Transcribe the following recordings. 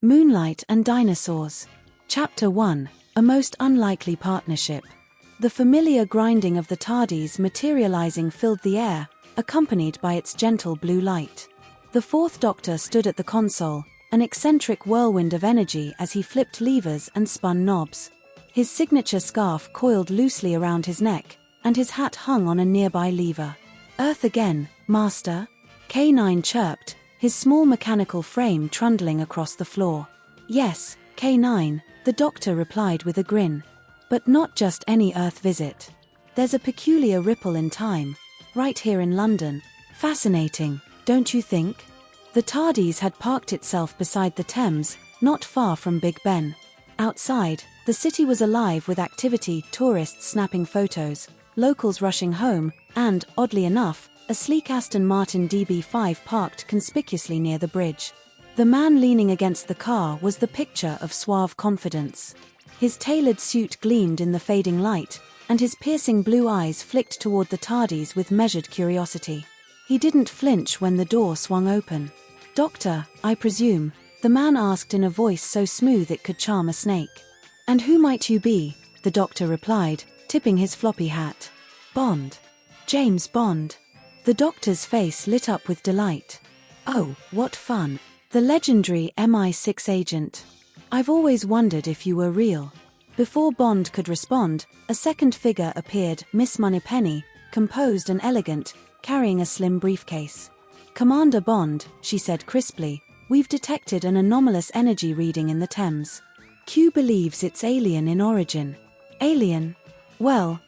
Moonlight and Dinosaurs. Chapter 1. A most unlikely partnership. The familiar grinding of the TARDIS materializing filled the air, accompanied by its gentle blue light. The fourth Doctor stood at the console, an eccentric whirlwind of energy as he flipped levers and spun knobs. His signature scarf coiled loosely around his neck, and his hat hung on a nearby lever. "Earth again, Master?" K9 chirped, his small mechanical frame trundling across the floor. "Yes, K9, the Doctor replied with a grin. "But not just any Earth visit. There's a peculiar ripple in time, right here in London. Fascinating, don't you think?" The TARDIS had parked itself beside the Thames, not far from Big Ben. Outside, the city was alive with activity, tourists snapping photos, locals rushing home, and, oddly enough, a sleek Aston Martin DB5 parked conspicuously near the bridge. The man leaning against the car was the picture of suave confidence. His tailored suit gleamed in the fading light, and his piercing blue eyes flicked toward the TARDIS with measured curiosity. He didn't flinch when the door swung open. "Doctor, I presume," the man asked in a voice so smooth it could charm a snake. "And who might you be?" the Doctor replied, tipping his floppy hat. "Bond. James Bond." The Doctor's face lit up with delight. "Oh, what fun. The legendary MI6 agent. I've always wondered if you were real." Before Bond could respond, a second figure appeared, Miss Moneypenny, composed and elegant, carrying a slim briefcase. "Commander Bond," she said crisply, "we've detected an anomalous energy reading in the Thames. Q believes it's alien in origin." "Alien? Well,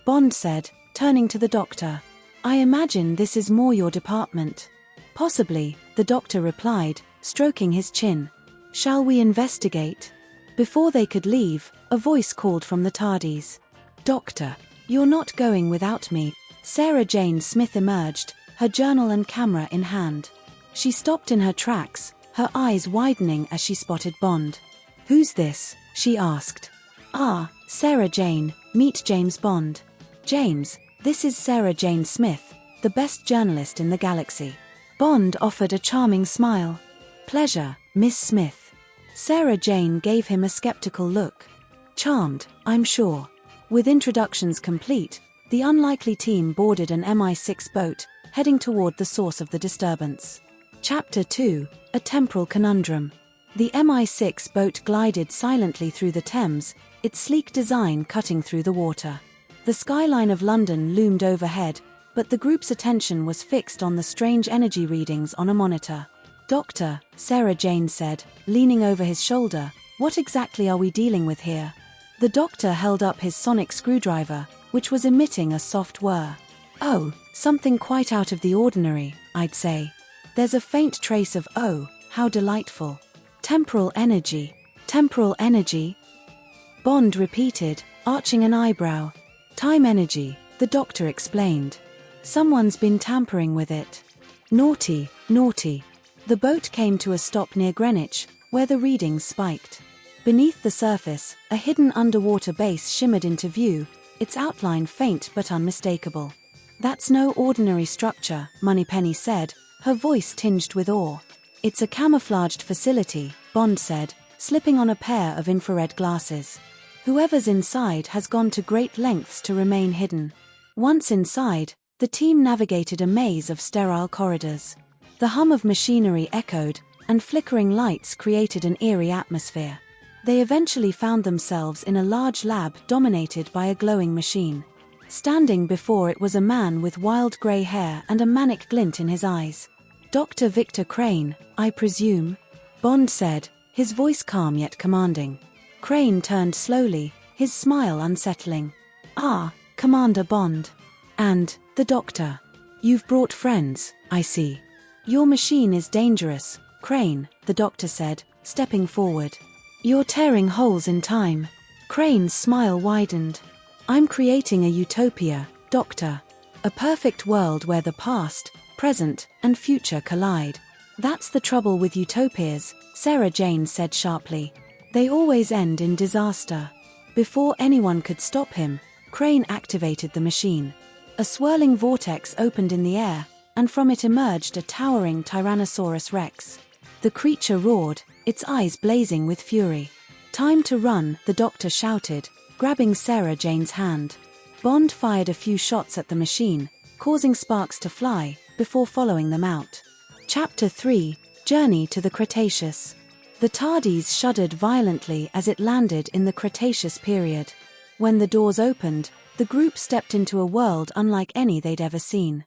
Bond said, turning to the Doctor. "I imagine this is more your department." "Possibly," the Doctor replied, stroking his chin. "Shall we investigate?" Before they could leave, a voice called from the TARDIS. "Doctor, you're not going without me." Sarah Jane Smith emerged, her journal and camera in hand. She stopped in her tracks, her eyes widening as she spotted Bond. "Who's this?" she asked. "Ah, Sarah Jane, meet James Bond." "James, this is Sarah Jane Smith, the best journalist in the galaxy." Bond offered a charming smile. "Pleasure, Miss Smith." Sarah Jane gave him a skeptical look. "Charmed, I'm sure." With introductions complete, the unlikely team boarded an MI6 boat, heading toward the source of the disturbance. Chapter 2. A Temporal Conundrum. The MI6 boat glided silently through the Thames, its sleek design cutting through the water. The skyline of London loomed overhead, but the group's attention was fixed on the strange energy readings on a monitor. "Doctor," Sarah Jane said, leaning over his shoulder, "what exactly are we dealing with here?" The Doctor held up his sonic screwdriver, which was emitting a soft whir. "Oh, something quite out of the ordinary, I'd say. There's a faint trace of oh, how delightful. Temporal energy. Temporal energy?" Bond repeated, arching an eyebrow. "Time energy," the Doctor explained. "Someone's been tampering with it. Naughty, naughty." The boat came to a stop near Greenwich, where the readings spiked. Beneath the surface, a hidden underwater base shimmered into view, its outline faint but unmistakable. "That's no ordinary structure," Moneypenny said, her voice tinged with awe. "It's a camouflaged facility," Bond said, slipping on a pair of infrared glasses. "Whoever's inside has gone to great lengths to remain hidden." Once inside, the team navigated a maze of sterile corridors. The hum of machinery echoed, and flickering lights created an eerie atmosphere. They eventually found themselves in a large lab dominated by a glowing machine. Standing before it was a man with wild grey hair and a manic glint in his eyes. "Dr. Victor Crane, I presume?" Bond said, his voice calm yet commanding. Crane turned slowly, his smile unsettling. "Ah, Commander Bond. And, the Doctor. You've brought friends, I see." "Your machine is dangerous, Crane," the Doctor said, stepping forward. "You're tearing holes in time." Crane's smile widened. "I'm creating a utopia, Doctor. A perfect world where the past, present, and future collide." "That's the trouble with utopias," Sarah Jane said sharply. "They always end in disaster." Before anyone could stop him, Crane activated the machine. A swirling vortex opened in the air, and from it emerged a towering Tyrannosaurus Rex. The creature roared, its eyes blazing with fury. "Time to run," the Doctor shouted, grabbing Sarah Jane's hand. Bond fired a few shots at the machine, causing sparks to fly, before following them out. Chapter 3: Journey to the Cretaceous. The TARDIS shuddered violently as it landed in the Cretaceous period. When the doors opened, the group stepped into a world unlike any they'd ever seen.